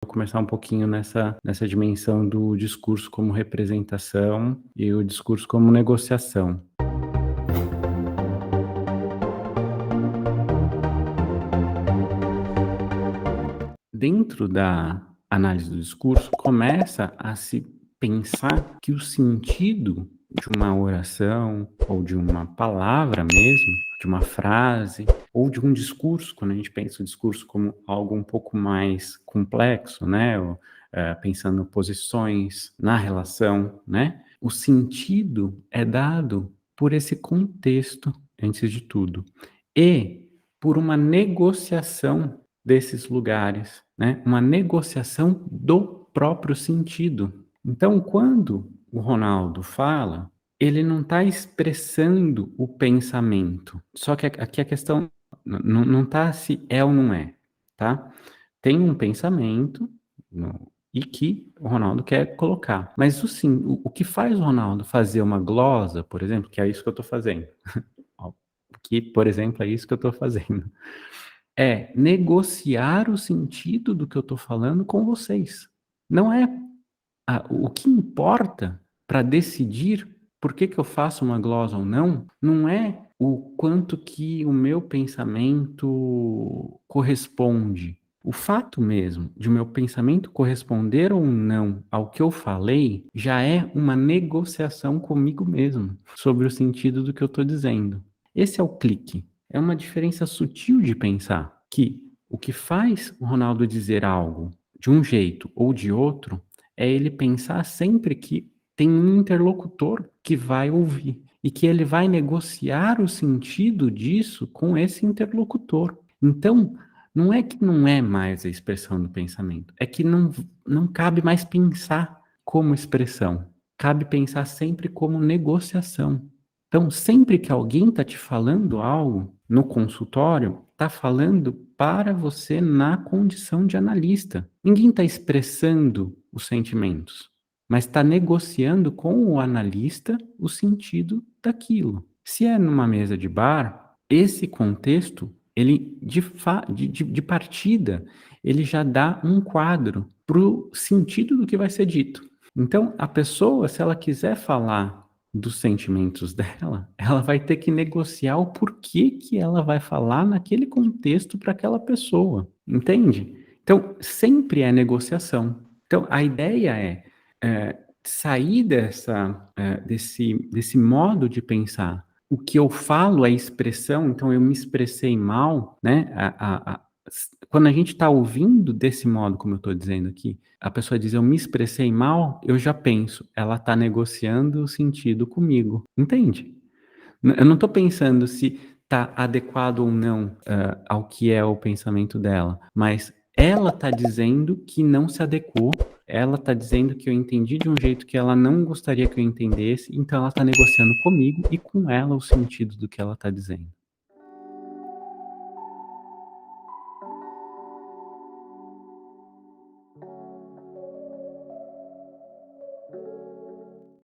Vou começar um pouquinho nessa dimensão do discurso como representação e o discurso como negociação. Dentro da análise do discurso, começa a se pensar que o sentido de uma oração, ou de uma palavra mesmo, de uma frase, ou de um discurso, quando a gente pensa o discurso como algo um pouco mais complexo, né? Pensando posições na relação, né? O sentido é dado por esse contexto, antes de tudo, e por uma negociação desses lugares, né? Uma negociação do próprio sentido. Então, quando o Ronaldo fala, ele não está expressando o pensamento. Só que aqui a questão não está se é ou não é, tá? Tem um pensamento e que o Ronaldo quer colocar. Mas o que faz o Ronaldo fazer uma glosa, por exemplo, que é isso que eu estou fazendo. Que, por exemplo, é isso que eu estou fazendo. É negociar o sentido do que eu estou falando com vocês. Não é o que importa para decidir por que eu faço uma glosa ou não, não é o quanto que o meu pensamento corresponde. O fato mesmo de o meu pensamento corresponder ou não ao que eu falei já é uma negociação comigo mesmo sobre o sentido do que eu estou dizendo. Esse é o clique. É uma diferença sutil de pensar que o que faz o Ronaldo dizer algo de um jeito ou de outro é ele pensar sempre que tem um interlocutor que vai ouvir e que ele vai negociar o sentido disso com esse interlocutor. Então, não é que não é mais a expressão do pensamento, é que não cabe mais pensar como expressão, cabe pensar sempre como negociação. Então, sempre que alguém está te falando algo no consultório, está falando para você na condição de analista. Ninguém está expressando os sentimentos, mas está negociando com o analista o sentido daquilo. Se é numa mesa de bar, esse contexto, ele de partida, ele já dá um quadro para o sentido do que vai ser dito. Então, a pessoa, se ela quiser falar dos sentimentos dela, ela vai ter que negociar o porquê que ela vai falar naquele contexto para aquela pessoa, entende? Então, sempre é negociação. Então, a ideia sair desse modo de pensar. O que eu falo é expressão, então eu me expressei mal, né? Quando a gente está ouvindo desse modo, como eu estou dizendo aqui, a pessoa diz eu me expressei mal, eu já penso, ela está negociando o sentido comigo, entende? Eu não estou pensando se está adequado ou não ao que é o pensamento dela, mas ela está dizendo que não se adequou, ela está dizendo que eu entendi de um jeito que ela não gostaria que eu entendesse, então ela está negociando comigo e com ela o sentido do que ela está dizendo.